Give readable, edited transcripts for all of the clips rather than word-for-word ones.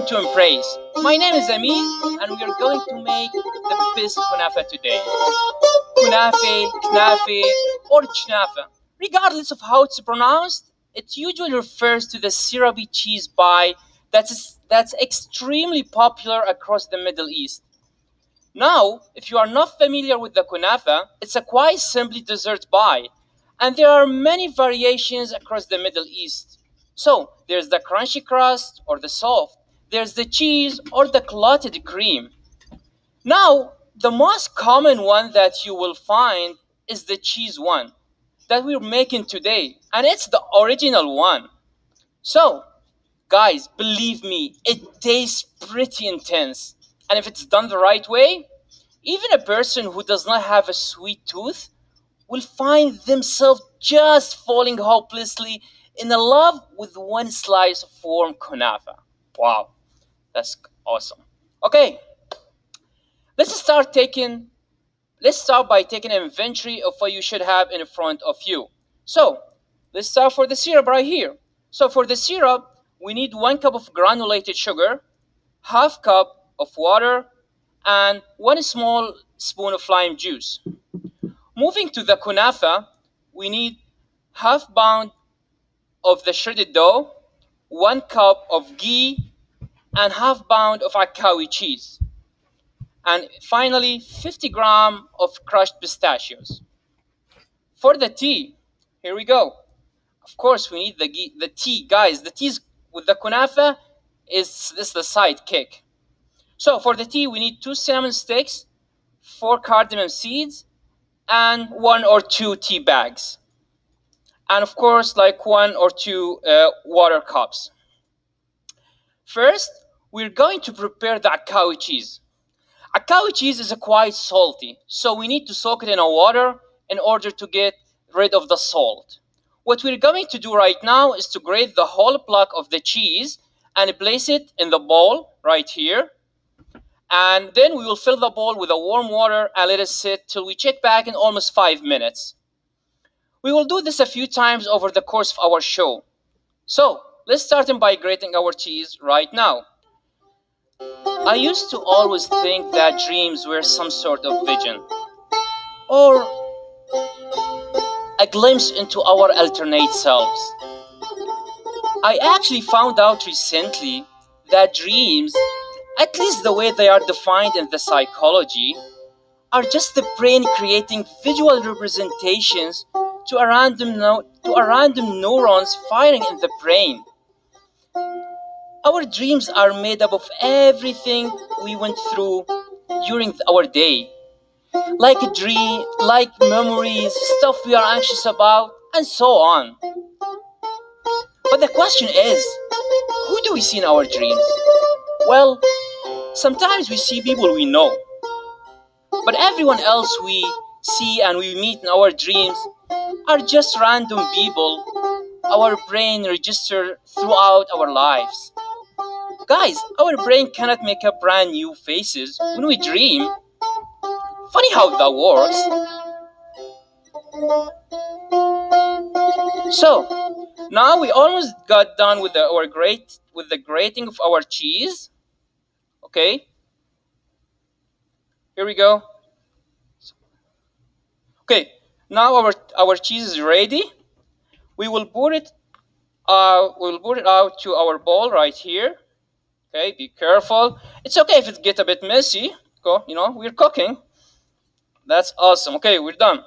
come to embrace. My name is Ameen, and we are going to make the best kunafah today. Kunafe, or Chnafa. Regardless of how it's pronounced, it usually refers to the syrupy cheese pie that's extremely popular across the Middle East. Now, if you are not familiar with the kunafa, it's a quite simply dessert pie, and there are many variations across the Middle East. So, there's the crunchy crust or the soft, there's the cheese or the clotted cream. Now, the most common one that you will find is the cheese one that we're making today, and it's the original one. So, guys, believe me, it tastes pretty intense, and if it's done the right way, even a person who does not have a sweet tooth will find themselves just falling hopelessly in love with one slice of warm kunafa. Wow, that's awesome. Okay, let's start taking let's start by taking an inventory of what you should have in front of you. So, let's start for the syrup right here. So for the syrup, we need 1 cup of granulated sugar, half cup of water, and 1 small spoon of lime juice. Moving to the kunafa, we need half pound of the shredded dough, 1 cup of ghee, and half pound of Akawi cheese. And finally, 50 grams of crushed pistachios. For the tea, here we go. Of course, we need the tea, guys. The tea with the kunafa is the sidekick. So for the tea, we need 2 cinnamon sticks, 4 cardamom seeds, and 1 or 2 tea bags. And of course, like 1 or 2 water cups. First, we're going to prepare the Akawi cheese. Akawi cheese is quite salty, so we need to soak it in water in order to get rid of the salt. What we're going to do right now is to grate the whole block of the cheese and place it in the bowl right here. And then we will fill the bowl with the warm water and let it sit till we check back in almost 5 minutes. We will do this a few times over the course of our show. So, let's start by grating our cheese right now. I used to always think that dreams were some sort of vision, or a glimpse into our alternate selves. I actually found out recently that dreams, at least the way they are defined in the psychology, are just the brain creating visual representations to a random neurons firing in the brain. Our dreams are made up of everything we went through during our day, like a dream, like memories, stuff we are anxious about, and so on. But the question is, who do we see in our dreams? Well, sometimes we see people we know, but everyone else we see and we meet in our dreams are just random people our brain registers throughout our lives. Guys, our brain cannot make up brand new faces when we dream. Funny how that works. So, now we almost got done with the grating of our cheese. Okay. Here we go. Okay, now our cheese is ready. We will pour it out to our bowl right here. Okay, be careful. It's okay if it gets a bit messy. We're cooking. That's awesome. Okay, we're done.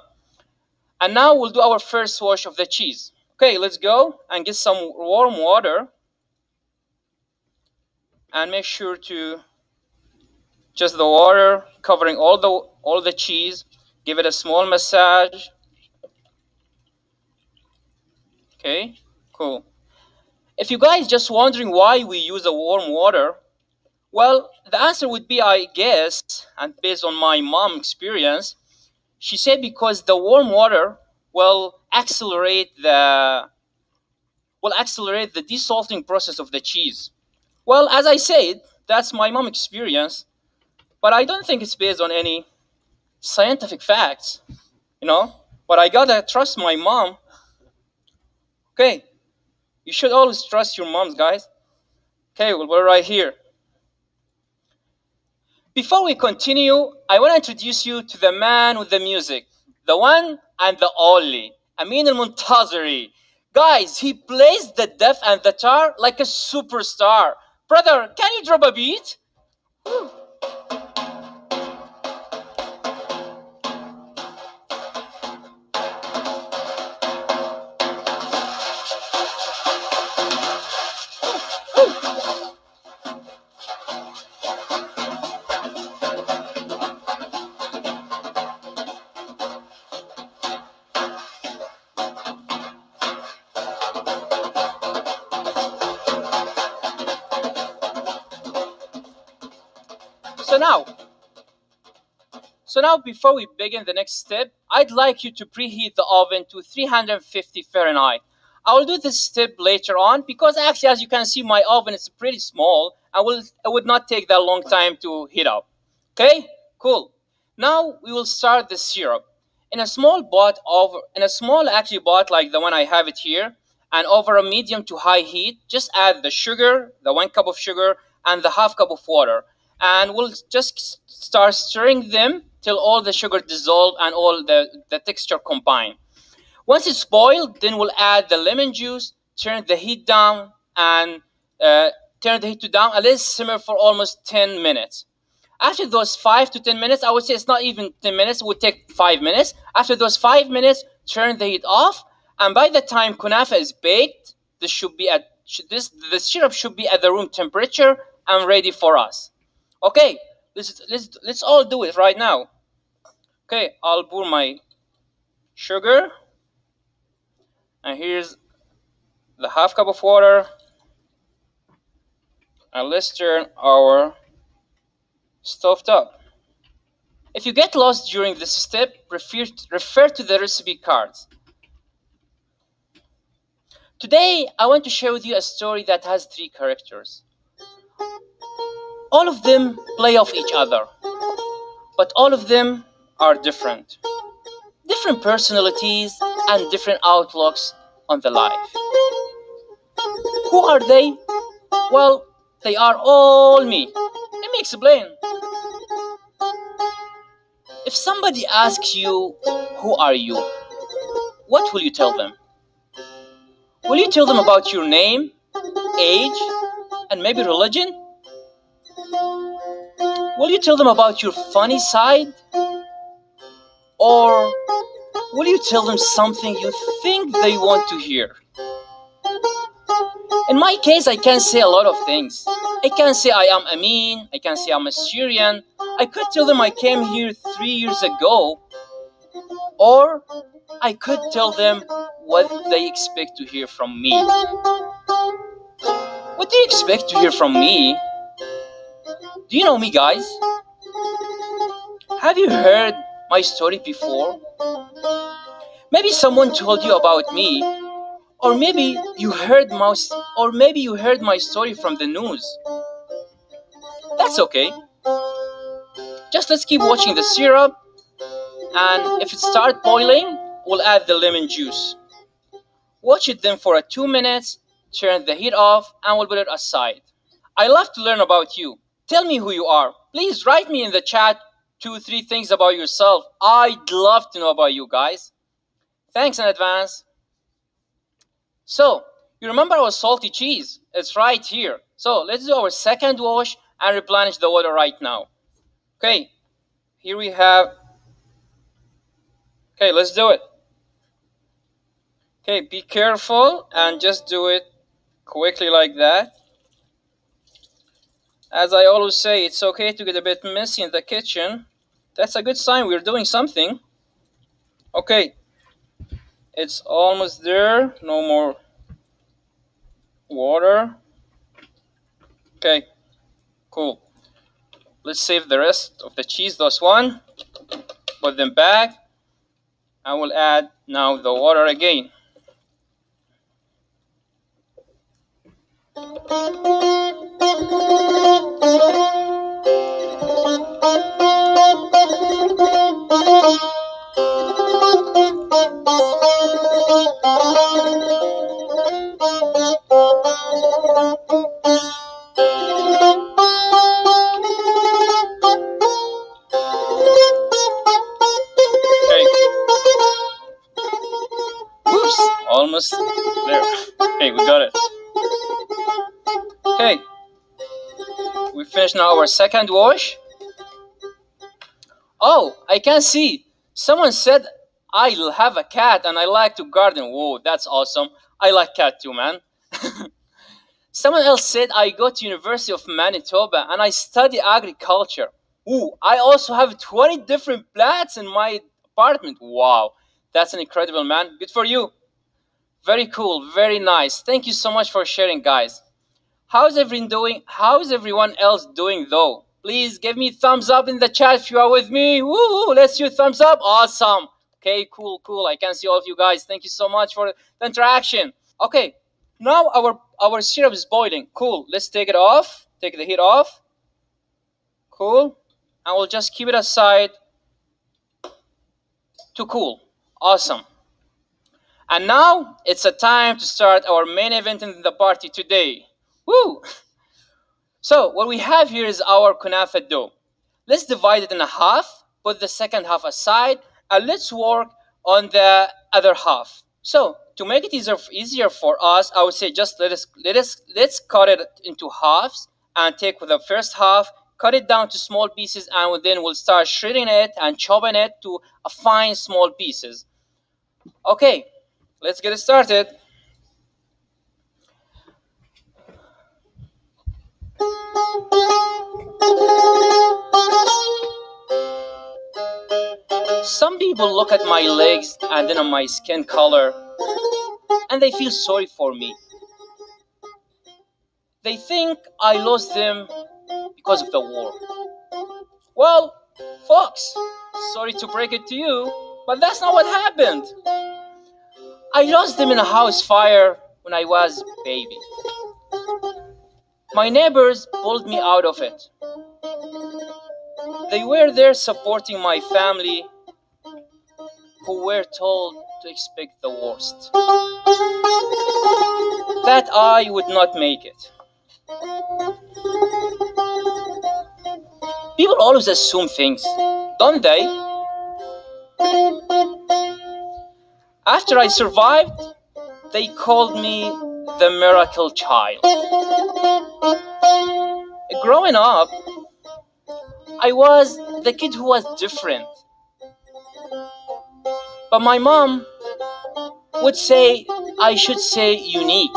And now we'll do our first wash of the cheese. Okay, let's go and get some warm water. And make sure to just the water covering all the cheese. Give it a small massage. Okay, cool. If you guys just wondering why we use a warm water, well, the answer would be, I guess, and based on my mom experience, she said because the warm water will accelerate the desalting process of the cheese. Well, as I said, that's my mom experience, but I don't think it's based on any scientific facts, but I gotta trust my mom. Okay, you should always trust your moms, guys. Okay, well, we're right here. Before we continue, I want to introduce you to the man with the music, the one and the only, Ameen Alnaser. Guys, he plays the def and the tar like a superstar. Brother, can you drop a beat? So now, So now before we begin the next step, I'd like you to preheat the oven to 350 Fahrenheit. I will do this step later on because actually, as you can see, my oven is pretty small and it would not take that long time to heat up. Okay, cool. Now we will start the syrup. In a small pot like the one I have it here, and over a medium to high heat, just add the sugar, the 1 cup of sugar, and the half cup of water. And we'll just start stirring them till all the sugar dissolve and all the texture combine. Once it's boiled, then we'll add the lemon juice, turn the heat down, and turn the heat to down and let it simmer for almost 10 minutes. After those 5 to 10 minutes, I would say it's not even 10 minutes, it would take 5 minutes. After those 5 minutes, turn the heat off, and by the time Kunafah is baked, the syrup should be at the room temperature and ready for us. Okay, let's all do it right now. Okay, I'll pour my sugar, and here's the half cup of water, and let's turn our stove top. If you get lost during this step, refer to the recipe cards. Today, I want to share with you a story that has 3 characters. All of them play off each other, but all of them are different. Different personalities and different outlooks on the life. Who are they? Well, they are all me. Let me explain. If somebody asks you, who are you? What will you tell them? Will you tell them about your name, age, and maybe religion? Will you tell them about your funny side? Or will you tell them something you think they want to hear? In my case, I can say a lot of things. I can say I am Ameen. I can say I'm a Syrian. I could tell them I came here 3 years ago. Or I could tell them what they expect to hear from me. What do you expect to hear from me? Do you know me, guys? Have you heard my story before? Maybe someone told you about me, or maybe you heard my story from the news. That's okay. Just let's keep watching the syrup, and if it starts boiling, we'll add the lemon juice. Watch it then for 2 minutes, turn the heat off, and we'll put it aside. I love to learn about you. Tell me who you are. Please write me in the chat 2-3 things about yourself. I'd love to know about you guys. Thanks in advance. So, you remember our salty cheese? It's right here. So, let's do our second wash and replenish the water right now. Okay, here we have. Okay, let's do it. Okay, be careful and just do it quickly like that. As I always say, it's okay to get a bit messy in the kitchen. That's a good sign we're doing something. Okay, it's almost there. No more water. Okay, cool. Let's save the rest of the cheese, those one. Put them back. I will add now the water again. almost there. Okay, we got it. Okay, we finished now our second wash. Oh, I can see. Someone said I'll have a cat and I like to garden. Whoa, that's awesome. I like cat too, man. Someone else said I go to University of Manitoba and I study agriculture. Ooh, I also have 20 different plants in my apartment. Wow, that's an incredible, man. Good for you. Very cool, very nice. Thank you so much for sharing, guys. How's everyone doing? How's everyone else doing though? Please give me thumbs up in the chat if you are with me. Woo! Let's do thumbs up. Awesome. Okay, cool, cool. I can see all of you guys. Thank you so much for the interaction. Okay, now our syrup is boiling. Cool. Let's take it off. Take the heat off. Cool. And we'll just keep it aside to cool. Awesome. And now it's a time to start our main event in the party today. Woo! So what we have here is our kunafah dough. Let's divide it in half, put the second half aside, and let's work on the other half. So to make it easier for us, I would say just let's cut it into halves and take the first half, cut it down to small pieces, and then we'll start shredding it and chopping it to a fine small pieces. Okay, let's get it started. Some people look at my legs and then on my skin color and they feel sorry for me. They think I lost them because of the war. Well, folks, sorry to break it to you, but that's not what happened. I lost them in a house fire when I was a baby. My neighbors pulled me out of it. They were there supporting my family who were told to expect the worst. That I would not make it. People always assume things, don't they? After I survived, they called me the miracle child. Growing up, I was the kid who was different. But my mom would say I should say unique.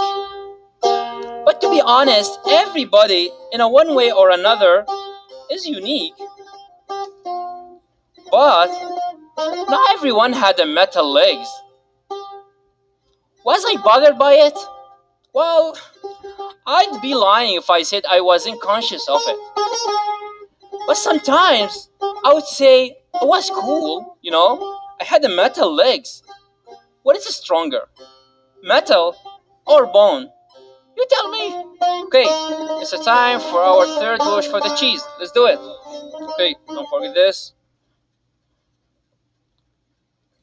But to be honest, everybody in a one way or another is unique. But not everyone had a metal legs. Was I bothered by it? Well, I'd be lying if I said I wasn't conscious of it. But sometimes I would say it was cool, you know? I had the metal legs. What is stronger, metal or bone? You tell me. Okay, it's a time for our third wash for the cheese. Let's do it. Okay, don't forget this.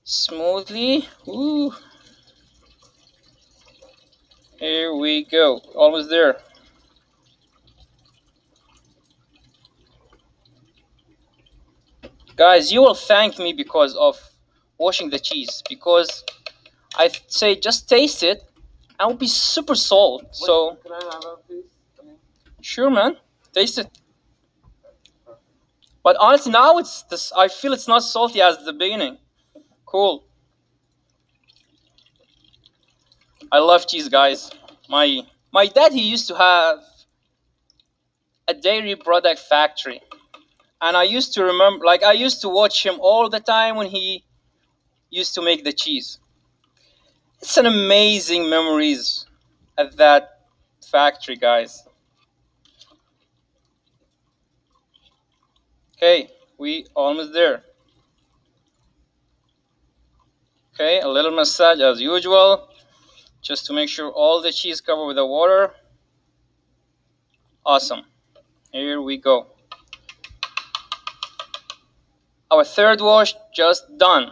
Smoothly. Ooh. Here we go. Almost there. Guys, you will thank me because of washing the cheese, because I say just taste it and it'll be super salt. So Can I have a piece? sure, man, taste it. But honestly, now it's this. I feel it's not salty as the beginning. Cool. I love cheese, guys. My dad, he used to have a dairy product factory, and I used to remember, like I used to watch him all the time when he used to make the cheese. It's an amazing memories at that factory, guys. Okay, we almost there. Okay, a little massage as usual, just to make sure all the cheese covered with the water. Awesome. Here we go. Our third wash just done.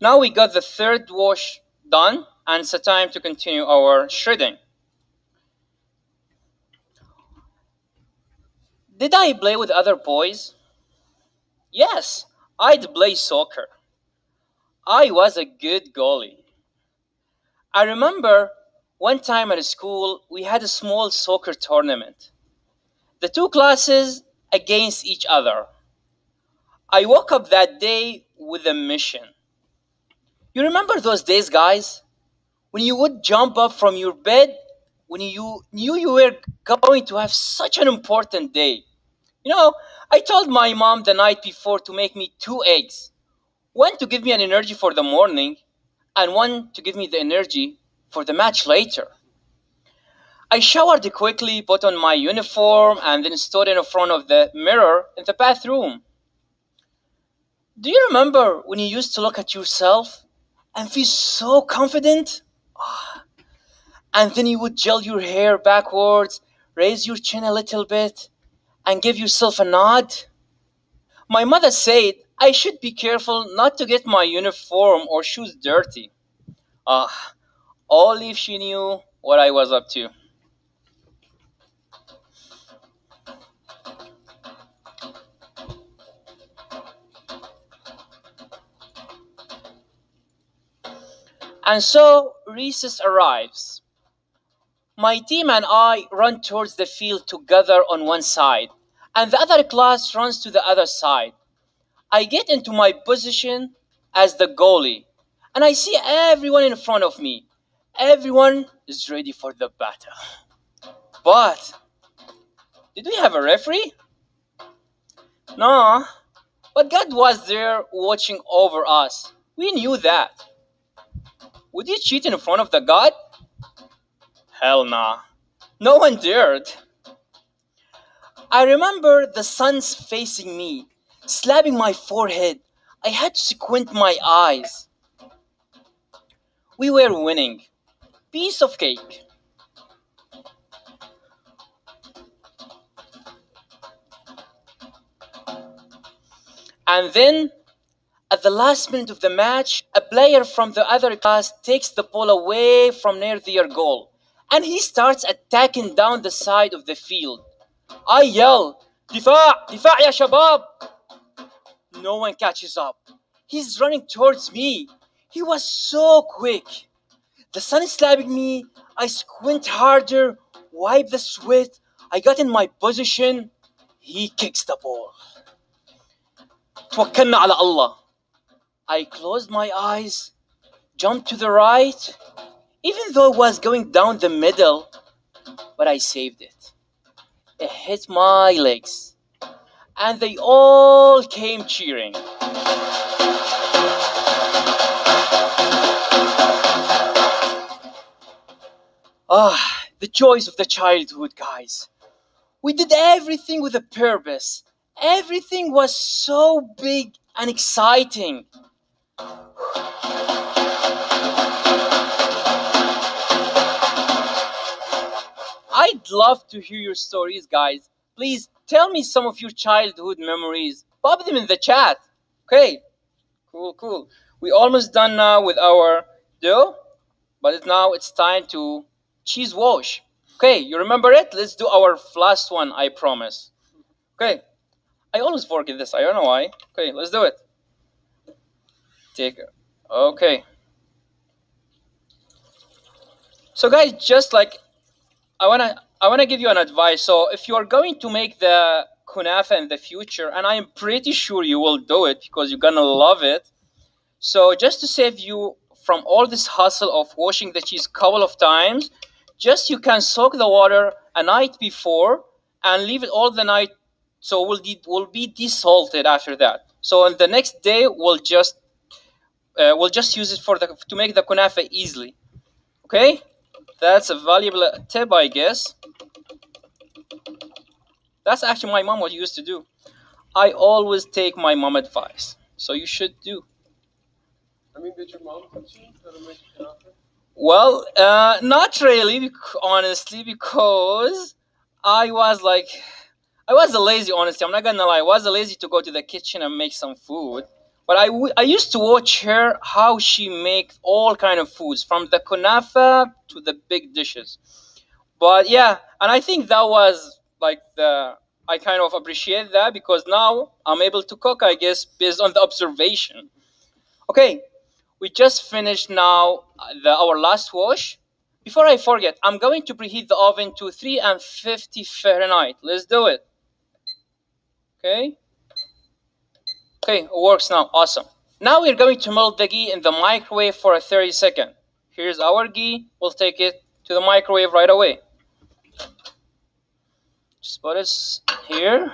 Now we got the third wash done, and it's a time to continue our shredding. Did I play with other boys? Yes, I'd play soccer. I was a good goalie. I remember one time at school we had a small soccer tournament. The two classes against each other. I woke up that day with a mission. You remember those days, guys, when you would jump up from your bed when you knew you were going to have such an important day? You know, I told my mom the night before to make me two eggs, one to give me an energy for the morning, and one to give me the energy for the match later. I showered quickly, put on my uniform, and then stood in front of the mirror in the bathroom. Do you remember when you used to look at yourself and feel so confident? And then you would gel your hair backwards, raise your chin a little bit, and give yourself a nod? My mother said I should be careful not to get my uniform or shoes dirty. Ah, only if she knew what I was up to. And so recess arrives. My team and I run towards the field together on one side, and the other class runs to the other side. I get into my position as the goalie, and I see everyone in front of me. Everyone is ready for the battle. But did we have a referee? No, but God was there watching over us. We knew that. Would you cheat in front of the God? Hell nah. No one dared. I remember the sun's facing me, slapping my forehead. I had to squint my eyes. We were winning. Piece of cake. And then, at the last minute of the match, a player from the other class takes the ball away from near their goal, and he starts attacking down the side of the field. I yell, "Difa'! Difa' ya shabab!" No one catches up. He's running towards me. He was so quick. The sun is slapping me. I squint harder, wipe the sweat. I got in my position. He kicks the ball. توكلنا على Allah. I closed my eyes, jumped to the right, even though it was going down the middle, but I saved it. It hit my legs, and they all came cheering. The joys of the childhood, guys. We did everything with a purpose. Everything was so big and exciting. I'd love to hear your stories, guys. Please tell me some of your childhood memories. Pop them in the chat. Okay, cool. We almost done now with our dough, but now it's time to cheese wash. Okay, you remember it? Let's do our last one, I promise. Okay, I always forget this. I don't know why. Okay, let's do it. Take it. Okay. So guys, just like I wanna give you an advice. So if you are going to make the kunafah in the future, and I am pretty sure you will do it because you're gonna love it. So just to save you from all this hustle of washing the cheese a couple of times, just you can soak the water a night before and leave it all the night, so will be desalted after that. So on the next day we'll just use it for to make the kunafah easily. Okay, that's a valuable tip, I guess. That's actually my mom what used to do. I always take my mom advice, so you should do. I mean, did your mom teach you how to make kunafah? Well, not really, honestly, because I was like, I was a lazy, honestly. I'm not gonna lie. I was a lazy to go to the kitchen and make some food. But I used to watch her how she makes all kind of foods, from the kunafa to the big dishes. But yeah, and I think that was like I kind of appreciate that because now I'm able to cook, I guess, based on the observation. Okay, We just finished now our last wash. Before I forget, I'm going to preheat the oven to 350 Fahrenheit. Let's do it. Okay. Okay, it works now. Awesome. Now we're going to melt the ghee in the microwave for a 30 seconds. Here's our ghee. We'll take it to the microwave right away. Just put it here.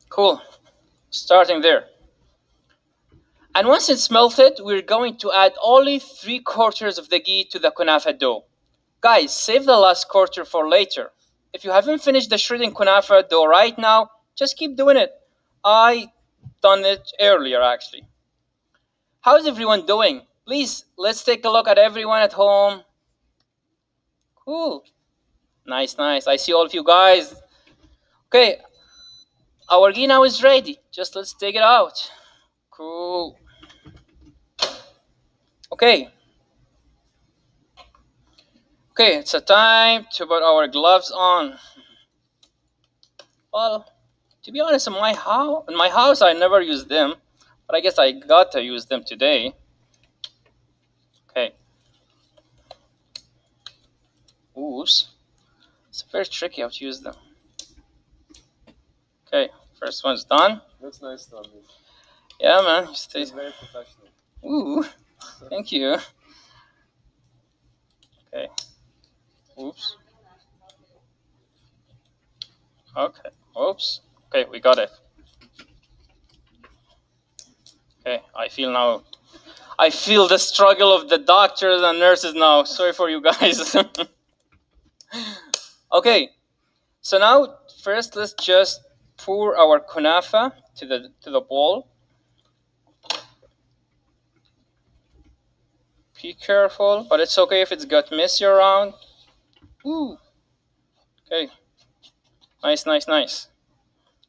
Cool. Starting there. And once it's melted, we're going to add only 3/4 of the ghee to the kunafah dough. Guys, save the last quarter for later. If you haven't finished the shredding kunafah dough right now, just keep doing it. I done it earlier actually. How's everyone doing? Please, let's take a look at everyone at home. Cool. Nice, nice. I see all of you guys. Okay, our ghee now is ready. Just let's take it out. Cool. Okay. Okay, it's a time to put our gloves on. Well, to be honest, in my house, I never use them, but I guess I got to use them today. Okay. Oops. It's very tricky how to use them. Okay, first one's done. Looks nice, Tommy. Yeah, man. It's very professional. Ooh, thank you. Okay. Oops. Okay. Oops. Okay, we got it. Okay, I feel the struggle of the doctors and nurses now. Sorry for you guys. Okay, so now first let's just pour our kunafah to the bowl. Be careful, but it's okay if it's got messy around. Ooh. Okay. Nice, nice, nice.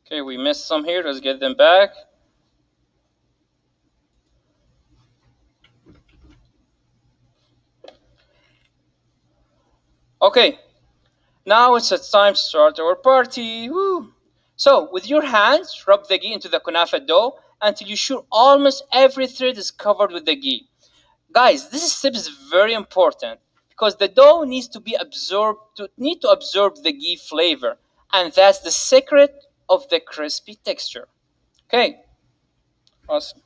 Okay, we missed some here. Let's get them back. Okay. Now it's time to start our party. Woo. So, with your hands, rub the ghee into the kunafah dough until you're sure almost every thread is covered with the ghee. Guys, this step is very important because the dough needs to absorb the ghee flavor, and that's the secret of the crispy texture. Okay. Awesome.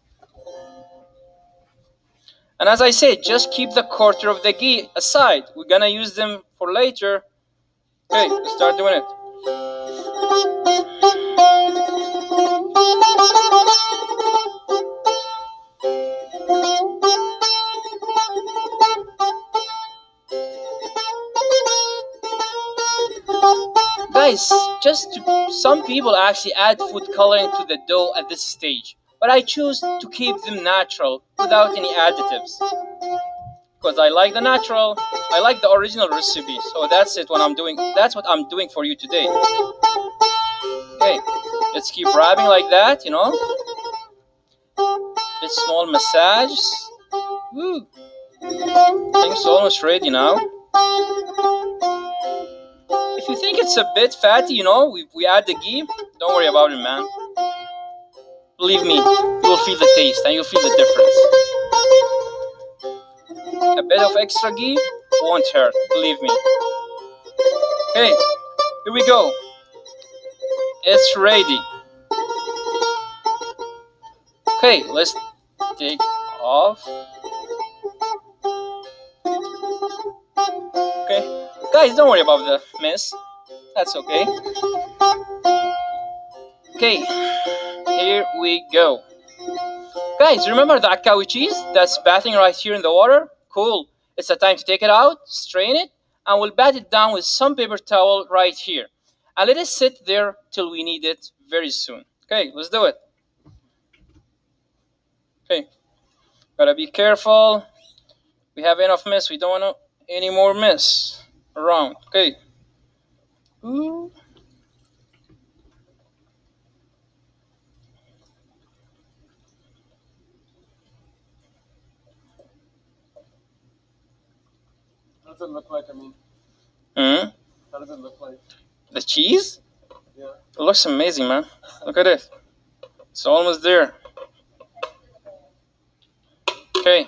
And as I said, just keep the quarter of the ghee aside. We're gonna use them for later. Okay, let's start doing it. Guys, some people actually add food coloring to the dough at this stage, but I choose to keep them natural without any additives because I like the natural. I like the original recipe, so that's it. That's what I'm doing for you today. Okay, let's keep rubbing like that, This small massage. Woo! I think it's almost ready now. If you think it's a bit fatty, we add the ghee, don't worry about it, man. Believe me, you will feel the taste and you'll feel the difference. A bit of extra ghee won't hurt, believe me. Okay, here we go. It's ready. Okay, let's take off. Okay, guys, don't worry about the mess. That's okay. Okay, here we go. Guys, remember the akawi cheese that's bathing right here in the water? Cool. It's the time to take it out, strain it, and we'll bat it down with some paper towel right here. And let it sit there till we need it very soon. Okay, let's do it. Okay, gotta be careful. We have enough mess. We don't want any more mess around. Okay. Ooh. What does it look like, Ameen? How does it look like? The cheese? Yeah. It looks amazing, man. Look at it. It's almost there. Okay,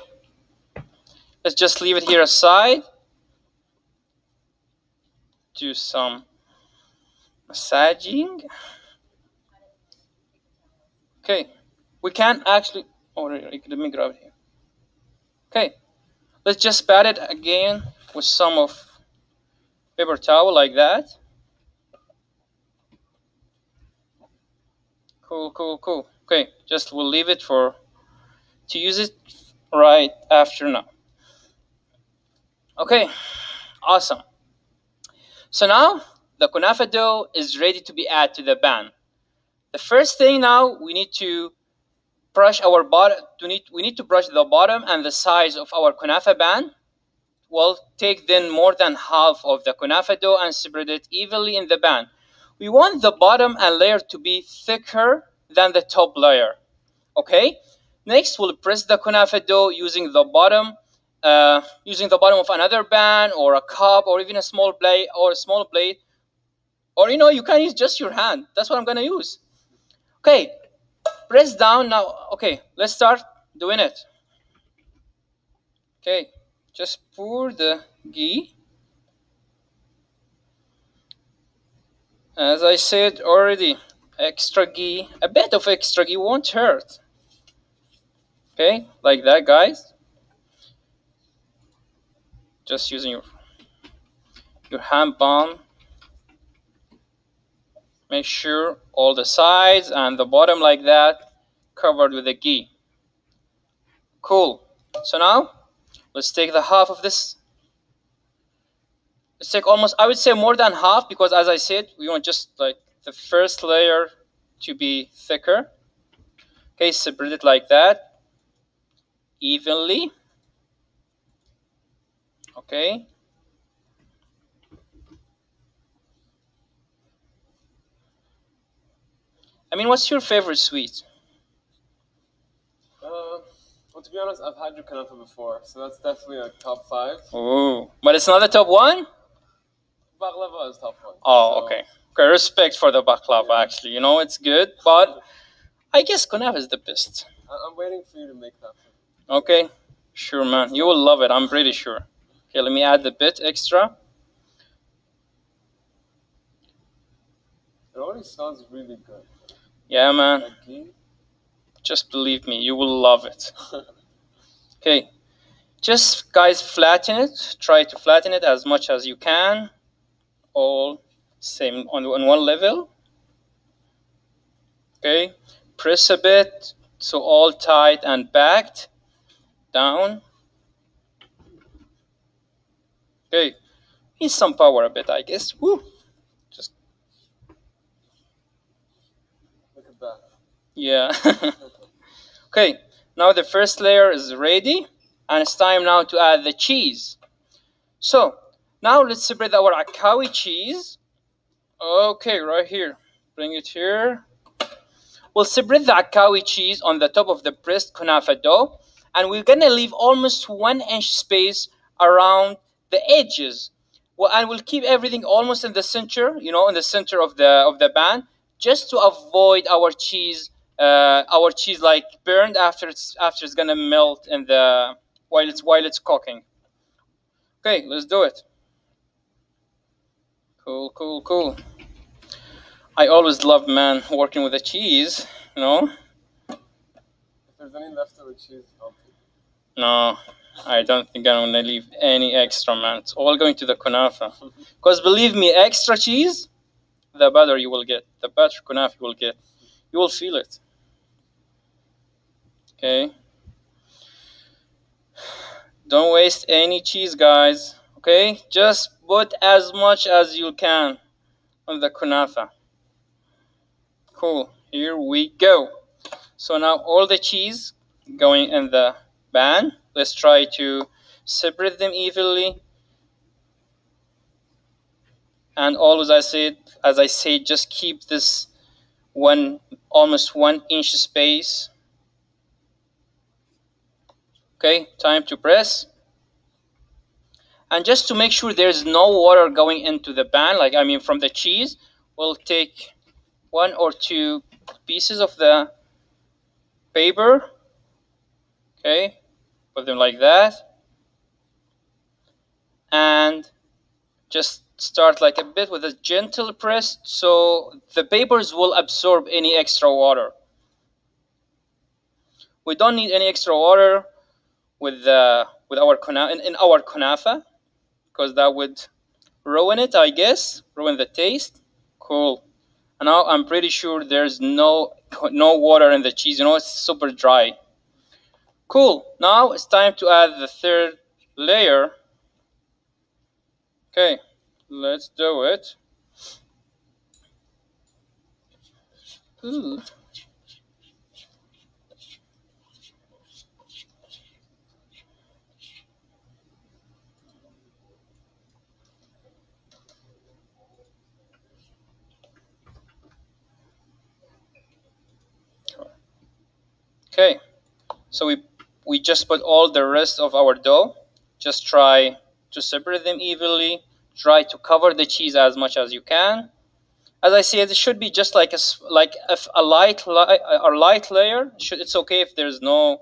let's just leave it here aside. Do some massaging. Okay, we can actually. Oh, let me grab it here. Okay, let's just pat it again with some of paper towel like that. Cool, cool, cool. Okay, just we'll leave it to use it right after now. Okay, awesome. So now the Kunafah dough is ready to be added to the pan. The first thing now we need to brush our bottom. We need to brush the bottom and the sides of our Kunafah pan. We'll take then more than half of the Kunafah dough and spread it evenly in the pan. We want the bottom and layer to be thicker than the top layer. Okay. Next, we'll press the Kunafah dough using the bottom of another pan or a cup or even a small blade or you can use just your hand. That's what I'm gonna use. Okay, press down now. Okay, let's start doing it. Okay, just pour the ghee. As I said already, a bit of extra ghee won't hurt. Okay, like that, guys. Just using your hand palm. Make sure all the sides and the bottom like that covered with the ghee. Cool. So now let's take the half of this. Let's take almost, I would say more than half, because as I said, we want just like the first layer to be thicker. Okay, spread it like that evenly. Okay. I mean, what's your favorite sweet? Well, to be honest, I've had your Kunafah before, so that's definitely a top 5. Oh, but it's not the top 1? Baklava is top 1. Oh, so. Okay. Okay, respect for the baklava, yeah. Actually. It's good, but I guess Kunafah is the best. I'm waiting for you to make that. Okay, sure, man. You will love it, I'm pretty sure. Okay, let me add a bit extra. It already smells really good. Yeah, man. Just believe me, you will love it. Okay, just guys flatten it. Try to flatten it as much as you can. All same on one level. Okay, press a bit so all tight and packed down. Okay, need some power a bit, I guess. Woo! Just look at that. Yeah. Okay, now the first layer is ready, and it's time now to add the cheese. So now let's spread our Akawi cheese. Okay, right here. Bring it here. We'll spread the Akawi cheese on the top of the pressed Kunafah dough, and we're gonna leave almost 1 inch space around the edges. Well, and we'll keep everything almost in the center, in the center of the pan, just to avoid our cheese like burned after it's gonna melt in the while it's cooking. Okay, let's do it. Cool, cool, cool. I always love, man, working with the cheese, If there's any leftover cheese, I'll take it. No, I don't think I'm gonna leave any extra, man. It's all going to the Kunafah. Because believe me, extra cheese, the better you will get. The better Kunafah you will get. You will feel it. Okay. Don't waste any cheese, guys. Okay? Just put as much as you can on the Kunafah. Cool. Here we go. So now all the cheese going in the pan. Let's try to separate them evenly. And always, as I said, just keep this almost 1 inch space. Okay, time to press. And just to make sure there's no water going into the pan, from the cheese, we'll take 1 or 2 pieces of the paper. Okay, Put them like that. And just start like a bit with a gentle press so the papers will absorb any extra water. We don't need any extra water with our in our kunafah, because that would ruin it, I guess, ruin the taste. Cool. And now I'm pretty sure there's no water in the cheese. You know, it's super dry. Cool. Now it's time to add the third layer. Okay, let's do it. Ooh. Okay, so we just put all the rest of our dough. Just try to separate them evenly. Try to cover the cheese as much as you can. As I said, it should be just like a light layer. It's okay if there's not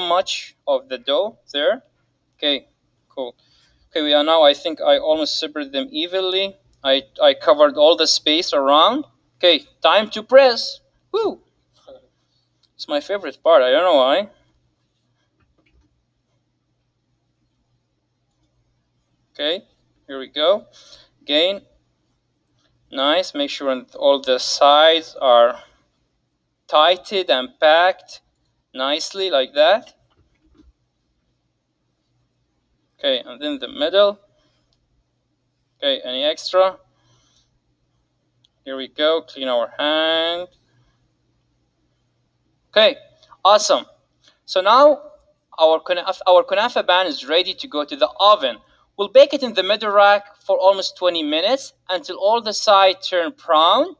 much of the dough there. Okay, cool. Okay, we are now. I think I almost separated them evenly. I covered all the space around. Okay, time to press. Woo! It's my favorite part. I don't know why. Okay, here we go. Again, nice. Make sure all the sides are tighted and packed nicely like that. Okay, and then the middle. Okay, any extra? Here we go. Clean our hand. Okay, awesome. So now our kunafah bun is ready to go to the oven. We'll bake it in the middle rack for almost 20 minutes until all the sides turn brown,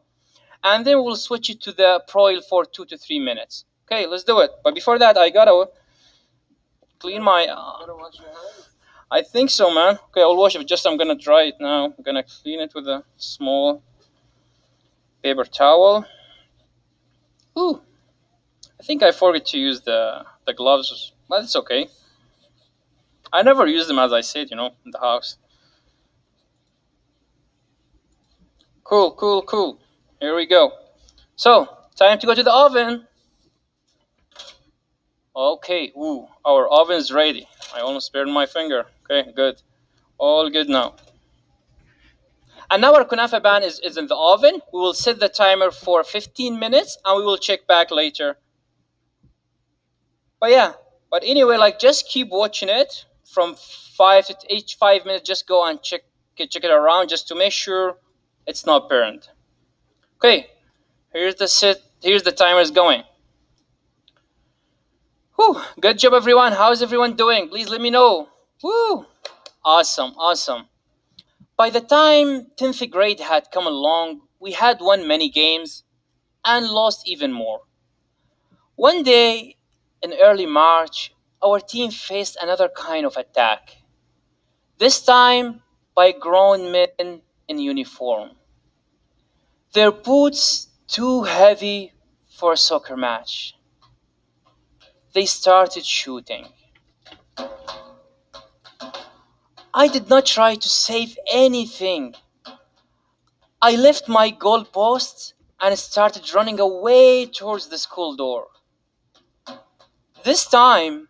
and then we'll switch it to the broil for 2 to 3 minutes. Okay, let's do it. But before that, I gotta clean my. I think so, man. Okay, I'll wash it. I'm gonna dry it now. I'm gonna clean it with a small paper towel. Ooh, I think I forgot to use the gloves, but it's okay. I never use them, as I said, in the house. Cool. Here we go. So, time to go to the oven. Okay, our oven's ready. I almost burned my finger. Okay, good. All good now. And now our kunafah bun is in the oven. We will set the timer for 15 minutes and we will check back later. But anyway, just keep watching it from each 5 minutes. Just go and check it around just to make sure it's not burned. Okay, here's the timers going. Whew, good job everyone. How's everyone doing? Please let me know. Woo, awesome. By the time 10th grade had come along, we had won many games and lost even more. One day in early March, our team faced another kind of attack. This time by grown men in uniform. Their boots too heavy for a soccer match. They started shooting. I did not try to save anything. I left my goal post and started running away towards the school door. This time,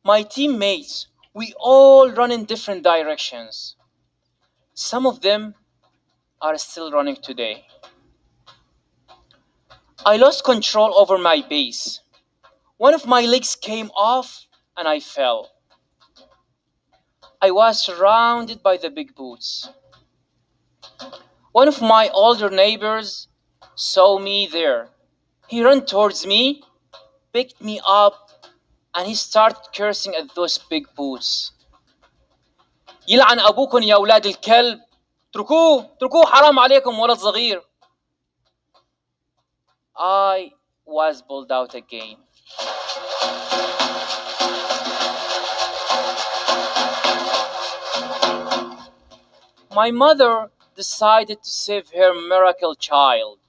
my teammates, we all run in different directions. Some of them are still running today. I lost control over my base. One of my legs came off and I fell. I was surrounded by the big boots. One of my older neighbors saw me there. He ran towards me, picked me up, and he started cursing at those big boots. يلعن أبوكم يا أولاد الكلب. اتركوه حرام عليكم ولد صغير. I was pulled out again. My mother decided to save her miracle child.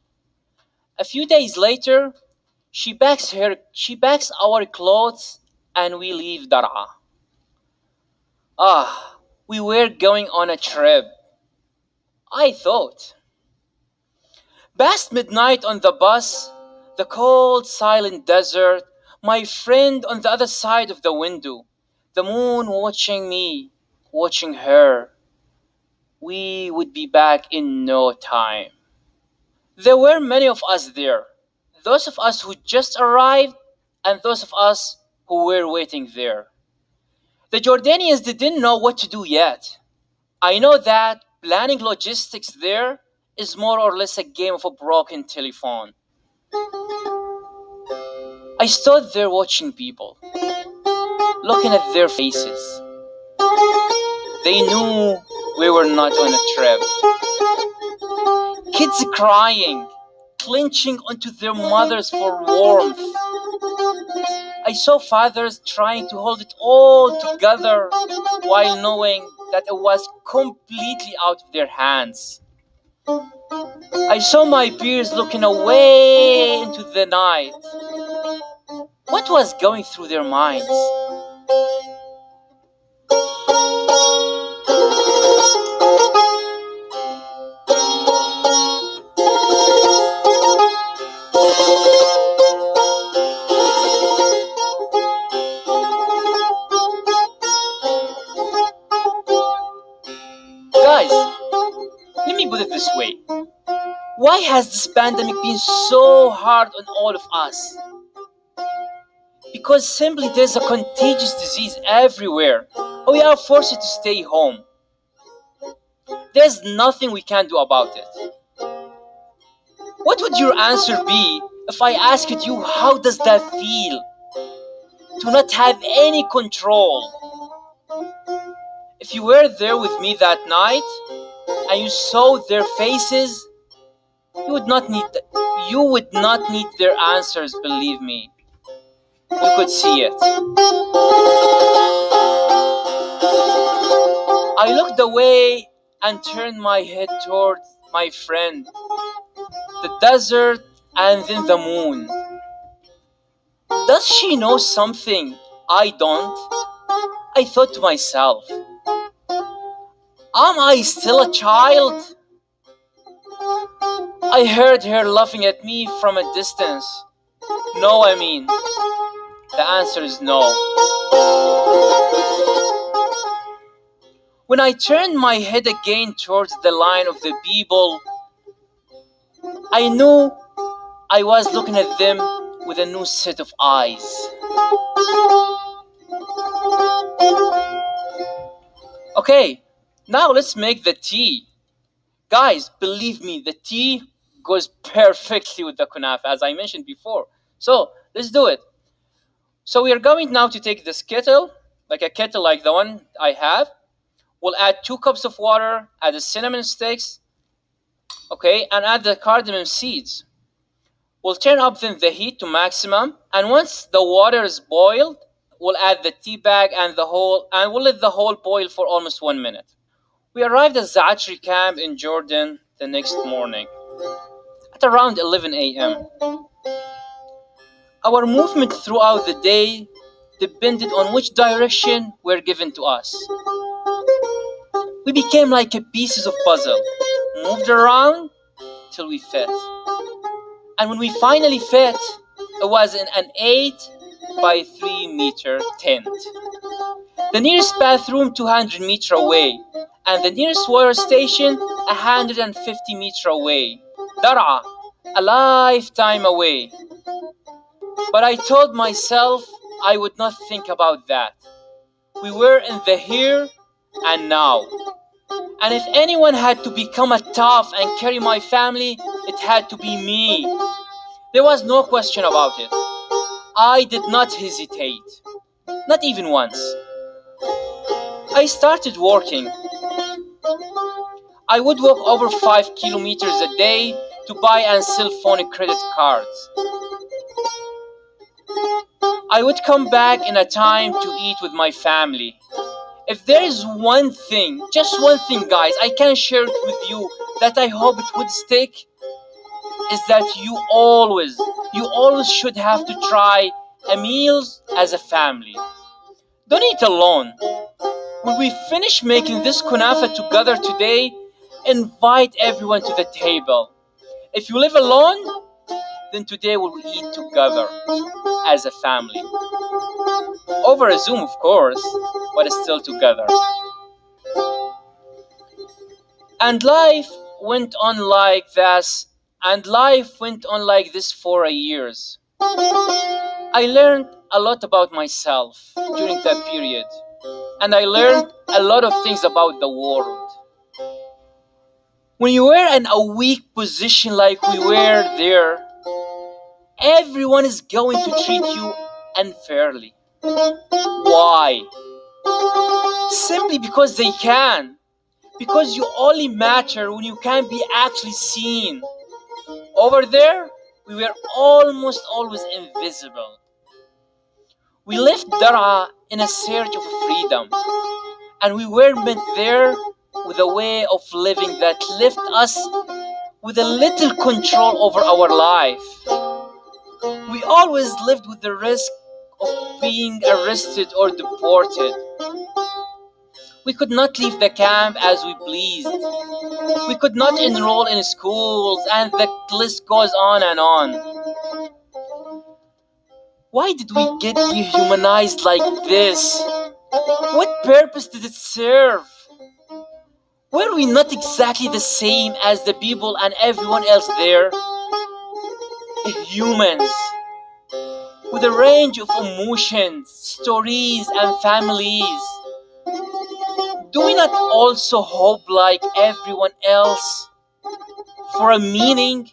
A few days later, she packs our clothes and we leave Dar'a. Ah, we were going on a trip, I thought. Past midnight on the bus, the cold, silent desert, my friend on the other side of the window, the moon watching me, watching her. We would be back in no time. There were many of us there, those of us who just arrived and those of us who were waiting there. The Jordanians didn't know what to do yet. I know that planning logistics there is more or less a game of a broken telephone. I stood there watching people, looking at their faces. They knew we were not on a trip. Kids crying, clinching onto their mothers for warmth. I saw fathers trying to hold it all together while knowing that it was completely out of their hands. I saw my peers looking away into the night. What was going through their minds? Guys, let me put it this way. Why has this pandemic been so hard on all of us? Because simply there's a contagious disease everywhere. We are forced to stay home. There's nothing we can do about it. What would your answer be if I asked you how does that feel? To not have any control. If you were there with me that night and you saw their faces, you would not need their answers, believe me. You could see it. I looked away and turned my head towards my friend, the desert, and then the moon. Does she know something I don't? I thought to myself, am I still a child? I heard her laughing at me from a distance. No, I mean, the answer is no. When I turned my head again towards the line of the people, I knew I was looking at them with a new set of eyes. Okay, now let's make the tea. Guys, believe me, the tea goes perfectly with the kunafah, as I mentioned before. So, let's do it. So we are going now to take this kettle, like a kettle like the one I have. We'll add 2 cups of water, add the cinnamon sticks, okay, and add the cardamom seeds. We'll turn up then the heat to maximum, and once the water is boiled, we'll add the tea bag and we'll let the whole boil for almost 1 minute. We arrived at Zaatri camp in Jordan the next morning at around 11 a.m. Our movement throughout the day depended on which direction were given to us. We became like pieces of puzzle, moved around till we fit. And when we finally fit, it was in an 8 by 3 meter tent. The nearest bathroom 200 meters away, and the nearest water station 150 meters away. Dar'a, a lifetime away. But I told myself I would not think about that. We were in the here and now. And if anyone had to become a tough and carry my family, it had to be me. There was no question about it. I did not hesitate. Not even once. I started working. I would walk over 5 kilometers a day to buy and sell phone credit cards. I would come back in a time to eat with my family. If there is one thing, just one thing, guys, I can share it with you that I hope it would stick, is that you always should have to try a meal as a family. Don't eat alone. When we finish making this kunafah together today, invite everyone to the table. If you live alone, then today we'll eat together as a family. Over a Zoom, of course, but still together. And life went on like this, for years. I learned a lot about myself during that period, and I learned a lot of things about the world. When you were in a weak position like we were there, everyone is going to treat you unfairly. Why? Simply because they can. Because you only matter when you can be actually seen. Over there, we were almost always invisible. We left Dar'a in a search of freedom, and we were met there with a way of living that left us with a little control over our life. We always lived with the risk of being arrested or deported. We could not leave the camp as we pleased. We could not enroll in schools, and the list goes on and on. Why did we get dehumanized like this? What purpose did it serve? Were we not exactly the same as the people and everyone else there? Humans, with a range of emotions, stories, and families. Do we not also hope like everyone else for a meaning,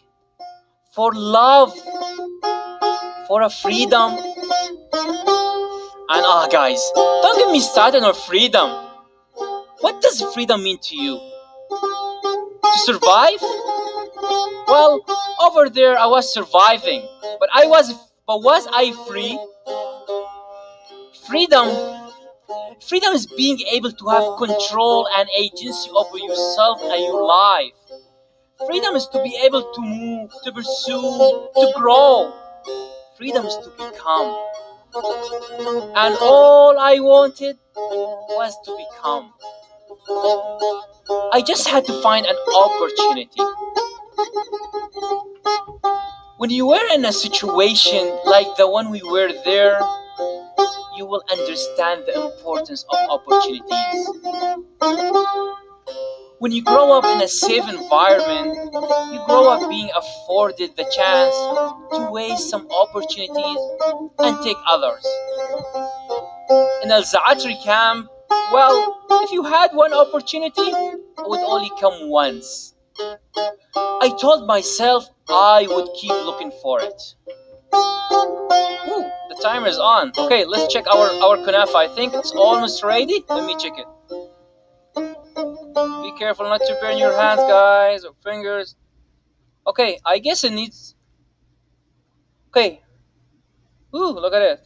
for love, for a freedom? And guys, don't get me started on freedom. What does freedom mean to you? To survive? Well, over there I was surviving, but was I free? Freedom is being able to have control and agency over yourself and your life. Freedom is to be able to move, to pursue, to grow. Freedom is to become. And all I wanted was to become. I just had to find an opportunity. When you were in a situation like the one we were there, you will understand the importance of opportunities. When you grow up in a safe environment, you grow up being afforded the chance to waste some opportunities and take others. In Al-Za'atri camp, well, if you had one opportunity, it would only come once. I told myself I would keep looking for it. Ooh, the timer is on. Okay, let's check our kunafah. I think it's almost ready. Let me check it. Be careful not to burn your hands, guys, or fingers. Okay, I guess it needs... Okay. Ooh, look at it.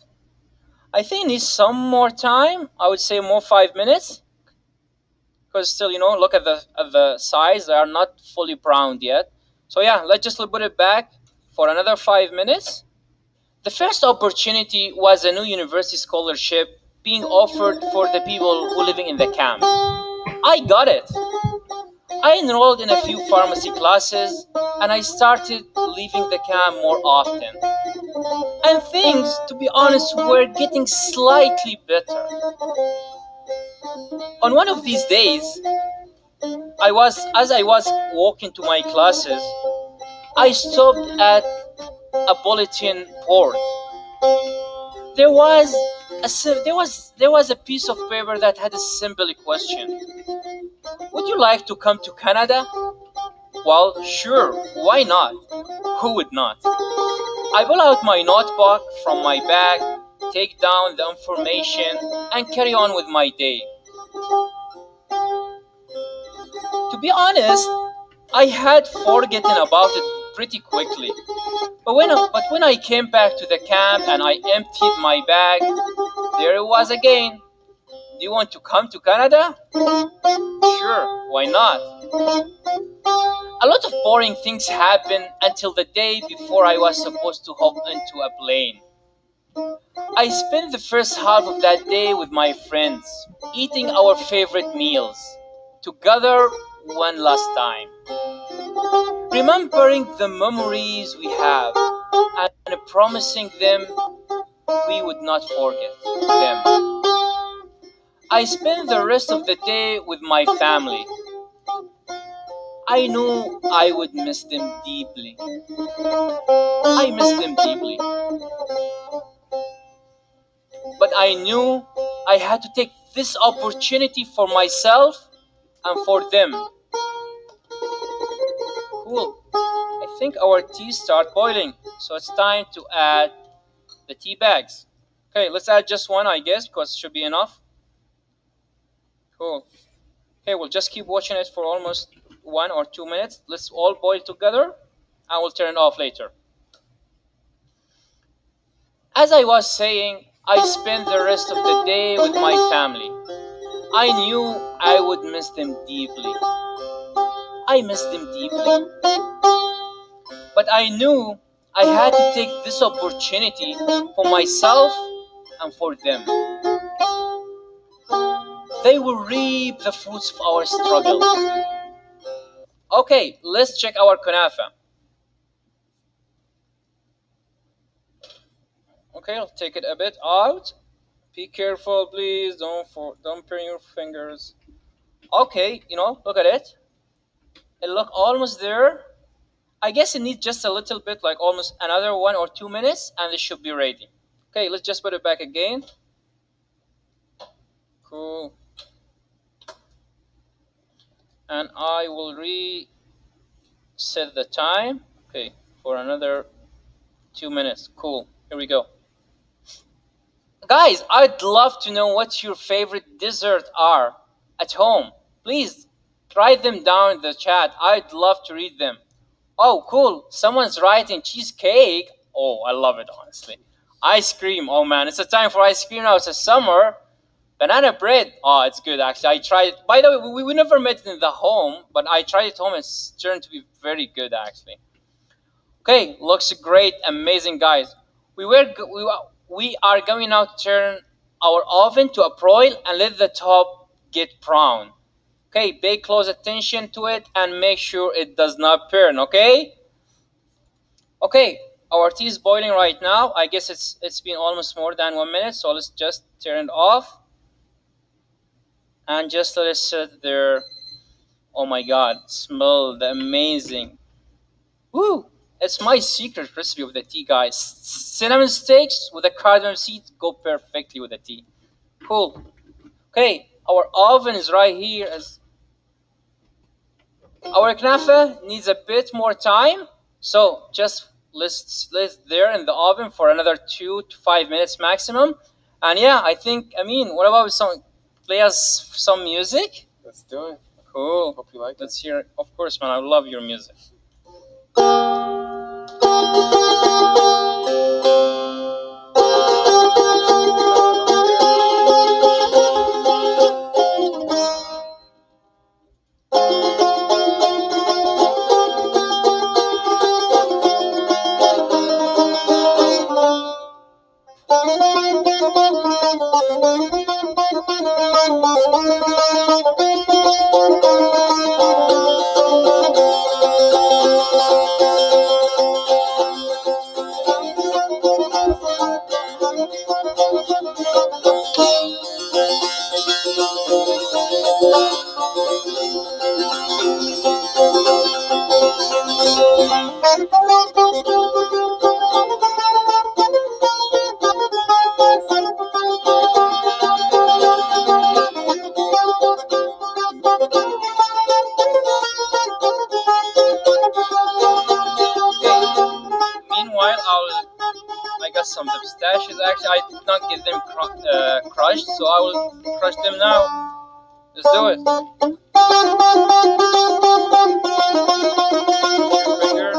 I think it needs some more time. I would say more 5 minutes. Because still, look at the size. They are not fully browned yet. So yeah, let's just put it back for another 5 minutes. The first opportunity was a new university scholarship being offered for the people who living in the camp. I got it. I enrolled in a few pharmacy classes, and I started leaving the camp more often. And things, to be honest, were getting slightly better. On one of these days, as I was walking to my classes, I stopped at a bulletin board. There was a piece of paper that had a simple question. Would you like to come to Canada? Well, sure, why not? Who would not? I pull out my notebook from my bag, take down the information, and carry on with my day. To be honest, I had forgotten about it pretty quickly. But when I came back to the camp and I emptied my bag, there it was again. Do you want to come to Canada? Sure, why not? A lot of boring things happened until the day before I was supposed to hop into a plane. I spent the first half of that day with my friends, eating our favorite meals together one last time, remembering the memories we have and promising them we would not forget them. I spent the rest of the day with my family. I knew I would miss them deeply. I miss them deeply. But I knew I had to take this opportunity for myself and for them. Cool. I think our tea start boiling, so it's time to add the tea bags. Okay, let's add just one, I guess, because it should be enough. Cool. Okay, we'll just keep watching it for almost 1 or 2 minutes. Let's all boil together. I will turn it off later. As I was saying, I spent the rest of the day with my family. I knew I would miss them deeply. I miss them deeply. But I knew I had to take this opportunity for myself and for them. They will reap the fruits of our struggle. Okay, let's check our kunafah. Okay, I'll take it a bit out. Be careful, please. Don't burn your fingers. Okay, look at it. It look almost there. I guess it needs just a little bit, like almost another 1 or 2 minutes, and it should be ready. Okay, let's just put it back again. Cool. And I will reset the time. Okay, for another 2 minutes. Cool. Here we go. Guys, I'd love to know what your favorite dessert are at home. Please write them down in the chat. I'd love to read them. Oh, cool. Someone's writing cheesecake. Oh, I love it, honestly. Ice cream. Oh, man. It's a time for ice cream now. It's a summer. Banana bread. Oh, it's good, actually. I tried it. By the way, we never made it in the home, but I tried it at home. It's turned to be very good, actually. Okay, looks great. Amazing, guys. We are going now to turn our oven to a broil and let the top get brown. Okay, pay close attention to it and make sure it does not burn, okay? Okay, our tea is boiling right now. I guess it's been almost more than 1 minute, so let's just turn it off. And just let it sit there. Oh my god, smell the amazing. Woo! It's my secret recipe of the tea, guys. Cinnamon sticks with the cardamom seeds go perfectly with the tea. Cool. Okay, our oven is right here. Our knafa needs a bit more time, so just let's there in the oven for another 2 to 5 minutes maximum. And yeah, I think, Ameen, what about play us some music? Let's do it. Cool. Hope you like it. Let's hear it. Of course, man. I love your music. I got some pistachios. Actually, I did not get them crushed, so I will crush them now. Let's do it. Finger.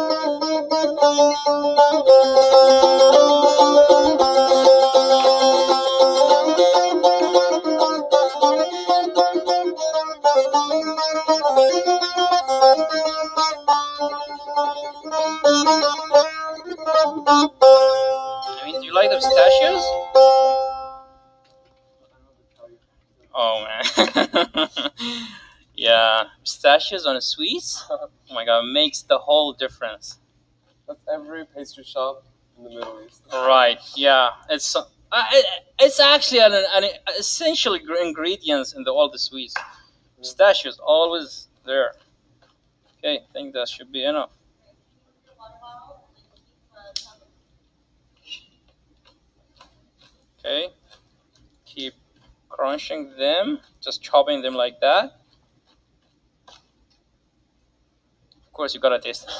I mean, do You like the pistachios? Oh man. Yeah, pistachios on a sweets? Oh my god, makes the whole difference. That's every pastry shop in the Middle East. Right, yeah. It's actually an essential ingredients in all the sweets. Pistachios, always there. Okay, I think that should be enough. Okay, keep crunching them, just chopping them like that. Of course, you gotta taste it.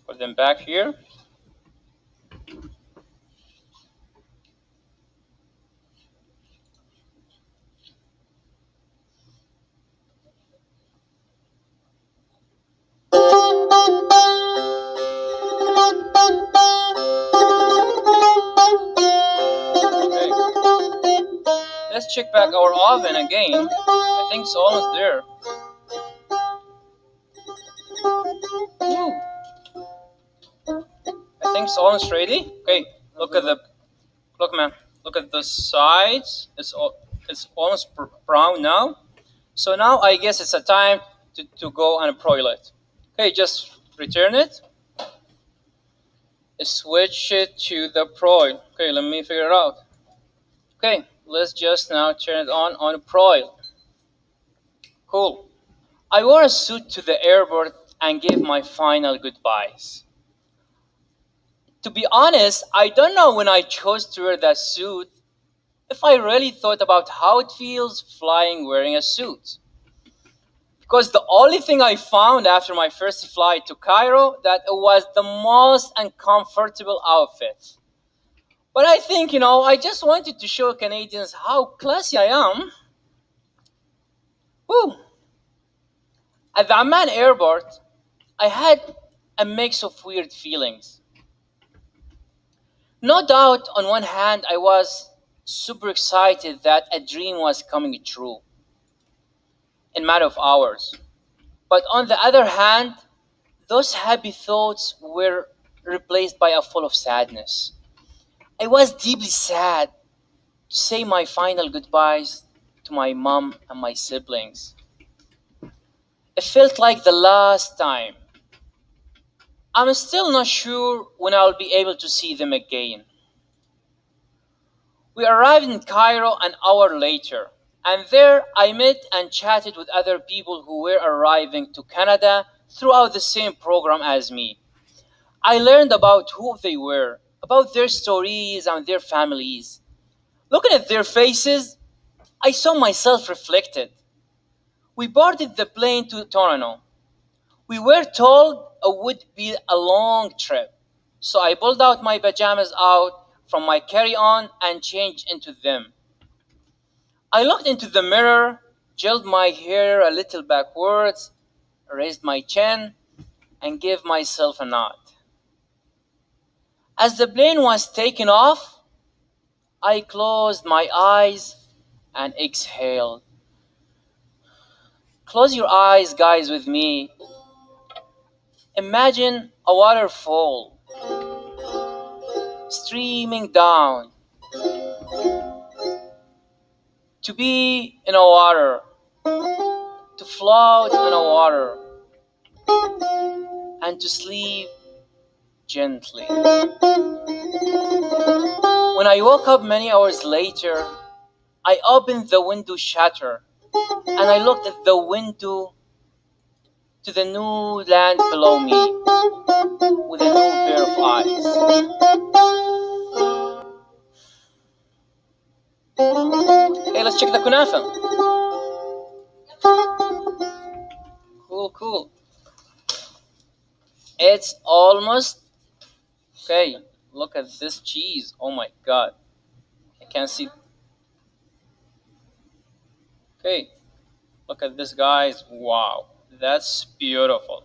Put them back here. Let's check back our oven again. I think it's almost there. Ooh. I think it's almost ready. Okay, look at man. Look at the sides. It's almost brown now. So now I guess it's a time to go and broil it. Okay, just return it. Switch it to the broil. Okay, let me figure it out. Okay, let's just now turn it on broil. Cool. I wore a suit to the airport and gave my final goodbyes. To be honest, I don't know when I chose to wear that suit if I really thought about how it feels flying wearing a suit. Because the only thing I found after my first flight to Cairo that it was the most uncomfortable outfit. But I think, I just wanted to show Canadians how classy I am. Woo. At the Amman airport, I had a mix of weird feelings. No doubt, on one hand, I was super excited that a dream was coming true in a matter of hours. But on the other hand, those happy thoughts were replaced by a full of sadness. I was deeply sad to say my final goodbyes to my mom and my siblings. It felt like the last time. I'm still not sure when I'll be able to see them again. We arrived in Cairo an hour later, and there I met and chatted with other people who were arriving to Canada throughout the same program as me. I learned about who they were, about their stories and their families. Looking at their faces, I saw myself reflected. We boarded the plane to Toronto. We were told it would be a long trip, so I pulled out my pajamas out from my carry-on and changed into them. I looked into the mirror, gelled my hair a little backwards, raised my chin, and gave myself a nod. As the plane was taking off, I closed my eyes and exhaled. Close your eyes, guys, with me. Imagine a waterfall streaming down. To be in a water, to float in a water, and to sleep gently. When I woke up many hours later, I opened the window shutter and I looked at the window to the new land below me with a new pair of eyes. Hey, let's check the Kunafah. Cool. It's almost okay. Look at this cheese. Oh my god. I can't see. Okay. Look at this, guys. Wow. That's beautiful.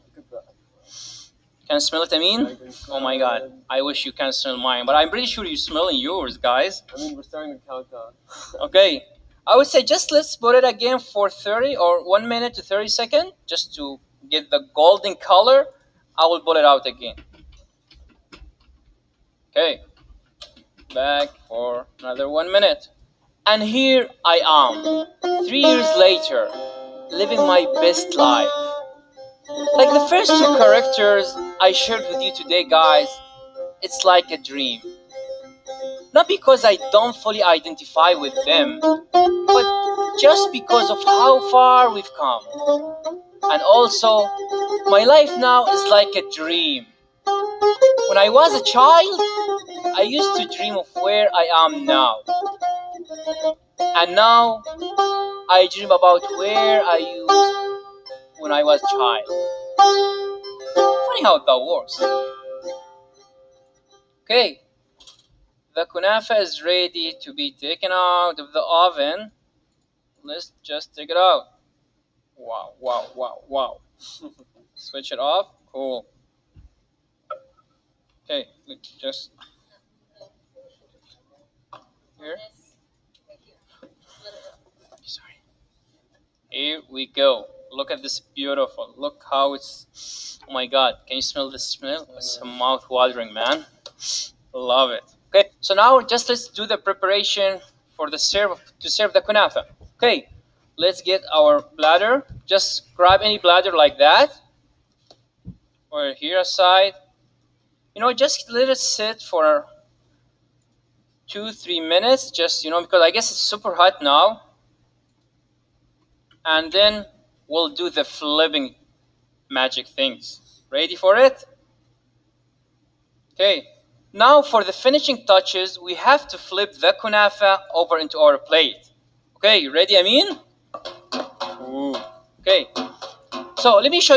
Can you smell it, Ameen? Oh my god. I wish you can smell mine, but I'm pretty sure you're smelling yours, guys. I mean, we're starting to count down. Okay. I would say just let's put it again for 30 or 1 minute to 30 seconds just to get the golden color. I will pull it out again. Okay, back for another 1 minute. And here I am, 3 years later, living my best life. Like the first two characters I shared with you today, guys, it's like a dream. Not because I don't fully identify with them, but just because of how far we've come. And also, my life now is like a dream. When I was a child, I used to dream of where I am now. And now, I dream about where I used when I was a child. Funny how that works. Okay, the kunafah is ready to be taken out of the oven. Let's just take it out. Wow, wow, wow, wow. Switch it off. Cool. Okay, just here. Sorry. Here we go. Look at this beautiful. Look how it's. Oh my God! Can you smell the smell? It's mouth-watering, man. Love it. Okay, so now just let's do the preparation for the serve to serve the kunafah. Okay, let's get our bladder. Just grab any bladder like that, or here aside. You know, just let it sit for 2-3 minutes. Just because I guess it's super hot now, and then we'll do the flipping magic things. Ready for it? Okay. Now for the finishing touches, we have to flip the kunafah over into our plate. Okay, you ready, Ameen? Ooh. Okay. So let me show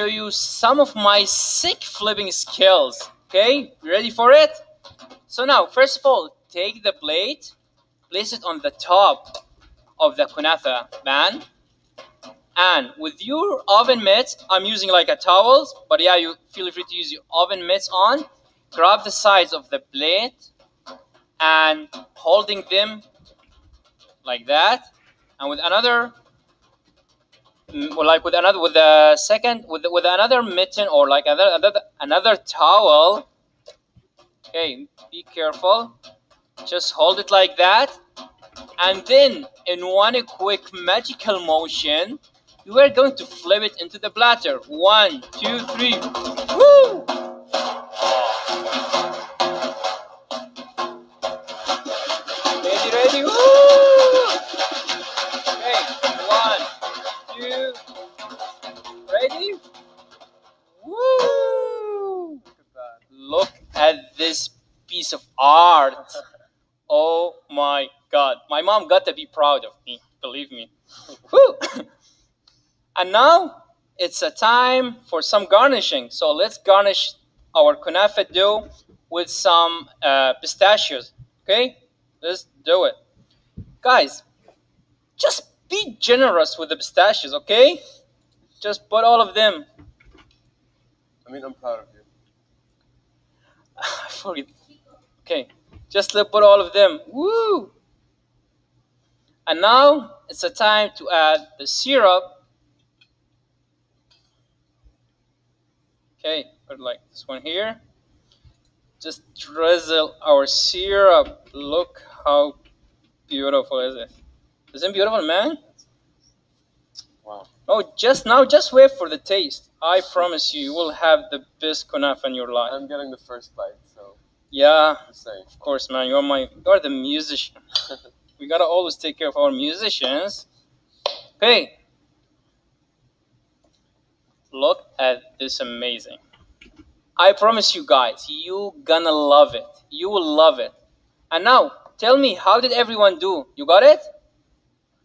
you some of my sick flipping skills. Okay, you ready for it? So now, first of all, take the plate, place it on the top of the kunafah pan, and with your oven mitts, I'm using like a towels, but yeah, you feel free to use your oven mitts on. Grab the sides of the plate and holding them like that, and with another, like with another mitten or like another towel. Okay, be careful. Just hold it like that, and then in one quick magical motion, you are going to flip it into the platter. 1, 2, 3. Woo! Ready, ready. Woo! Okay, 1, 2. Ready? Woo! Look at this piece of art. Oh my God. My mom got to be proud of me, believe me. Woo! And now it's a time for some garnishing. So let's garnish our kunafah dough with some pistachios. Okay? Let's do it. Guys, just be generous with the pistachios, okay? Just put all of them. I mean, I'm proud of you. I forget. Okay, just put all of them. Woo! And now it's a time to add the syrup. Okay, put like this one here. Just drizzle our syrup. Look how beautiful is it? Isn't it beautiful, man? Wow. Oh, just wait for the taste. I promise you, you will have the best kunafah in your life. I'm getting the first bite, so. Yeah, Just saying. of course, man. You're the musician. We gotta always take care of our musicians. Okay. Look at this amazing. I promise you guys, you gonna love it. You will love it. And now, tell me, how did everyone do? You got it?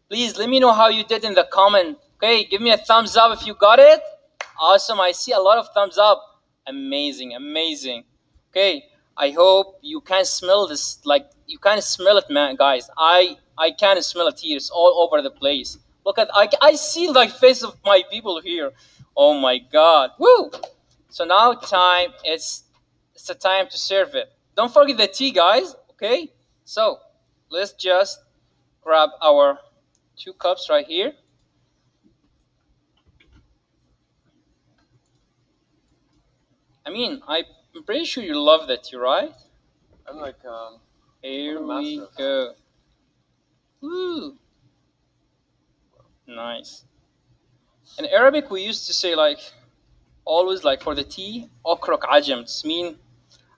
Please let me know how you did in the comment. Okay, give me a thumbs up if you got it. Awesome, I see a lot of thumbs up. Amazing, amazing. Okay, I hope you can smell this, like you can smell it, man, guys. I can smell it here. It's all over the place. Look at, I see like face of my people here. Oh my God, woo! So now it's the time to serve it. Don't forget the tea, guys. Okay, so let's just grab our 2 cups right here. I mean, I I'm pretty sure you love that tea, right? I'm like, Here I'm a we master of go. Woo! Nice. In Arabic, we used to say like always like for the tea, okrok ajams mean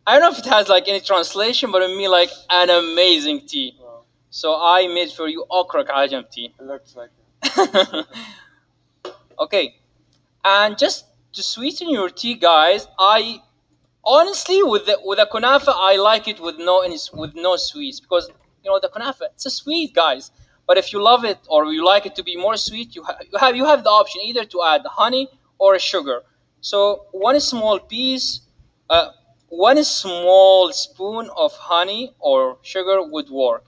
I don't know if it has like any translation, but it mean like an amazing tea. Wow. So I made for you okrok ajam tea. It looks like it. Okay, and just to sweeten your tea, guys, I honestly with the kunafa, I like it with no sweets because you know the kunafa it's a sweet, guys. But if you love it or you like it to be more sweet, you have the option either to add honey or sugar. So uh, one small spoon of honey or sugar would work.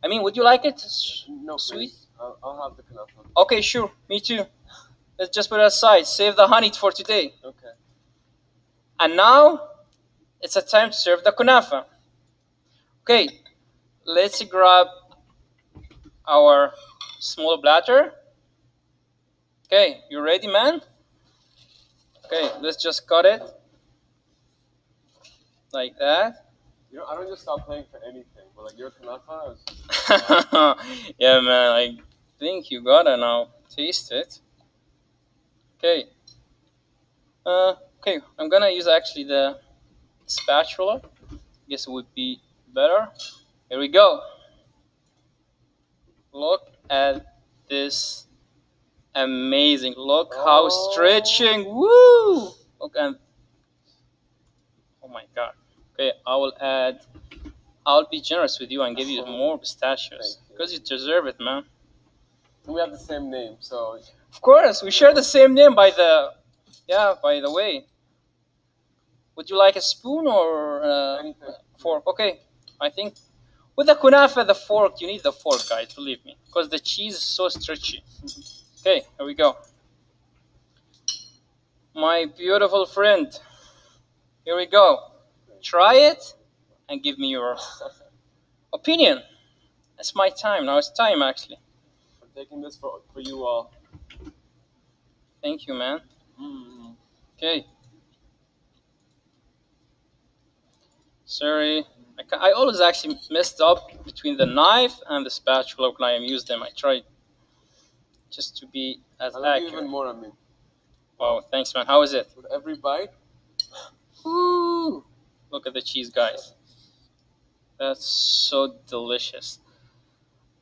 I mean, would you like it No, sweet? please. I'll have the Kunafah. Okay, sure, me too. Let's just put it aside. Save the honey for today. Okay. And now it's a time to serve the kunafa. Okay, let's grab our small blatter. Okay, you ready, man? Okay, let's just cut it like that. You know, I don't just stop playing for anything, but like your Kunafah is. Yeah, man, I think you gotta now taste it. Okay. Okay, I'm gonna use actually the spatula. Guess it would be better. Here we go. Look at this amazing. Look how stretching. Woo! Look and oh my god. Okay, I'll be generous with you and give you more pistachios because you deserve it, man. We have the same name, so. Of course, we share the same name by the way. Would you like a spoon or Anything. fork? Okay, I think with the kunafa, the fork, you need the fork, guys, believe me, because the cheese is so stretchy. Okay, here we go. My beautiful friend, here we go. Try it and give me your opinion. It's my time. Now it's time, actually. I'm taking this for you all. Thank you, man. Okay. Sorry. I always actually messed up between the knife and the spatula when I use them. I try just to be as I love you accurate. even more, Ameen. Wow, thanks, man. How is it? With every bite. Ooh. Look at the cheese, guys. That's so delicious.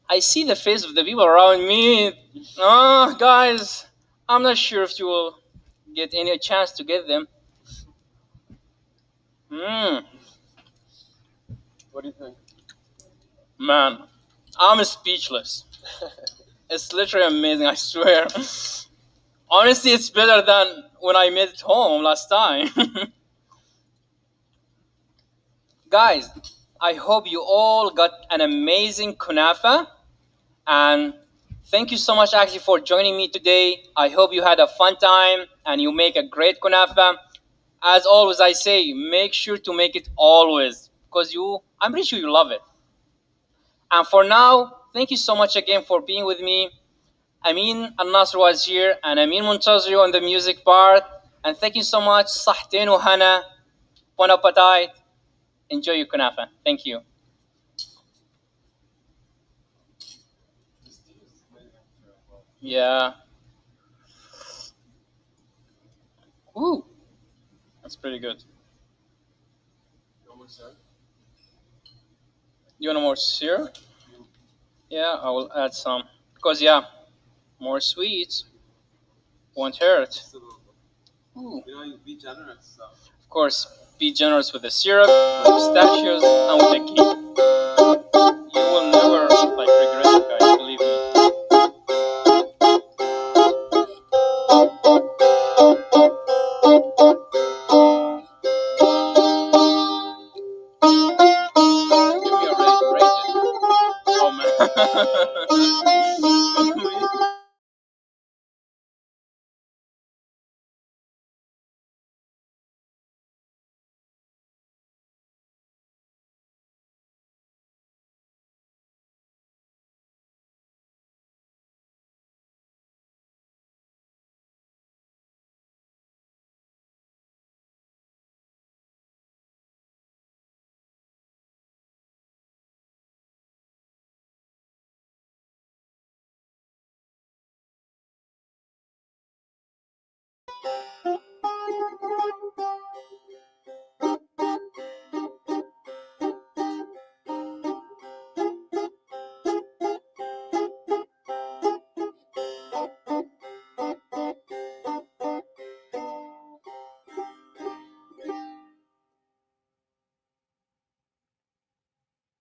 I see the face of the people around me. Oh, guys, I'm not sure if you will get any chance to get them. Mmm, What do you think? man, I'm speechless. It's literally amazing, I swear. Honestly, it's better than when I made it home last time. Guys, I hope you all got an amazing kunafa. And thank you so much actually for joining me today. I hope you had a fun time and you make a great kunafa. As always, I say, make sure to make it always because I'm pretty sure you love it. And for now, thank you so much again for being with me. Ameen Alnaser was here and Ameen Muntazri on the music part. And thank you so much. Sahtin wa hana. Bon appetit. Enjoy your kunafa. Thank you. Yeah. Ooh, that's pretty good. You want more syrup? Yeah, I will add some. Because, yeah, more sweets won't hurt. Ooh. You know, be generous. So. Of course, be generous with the syrup, with the pistachios, and with the cake. You will never like regret it, guys. Believe me. Give me a rate it. Oh man.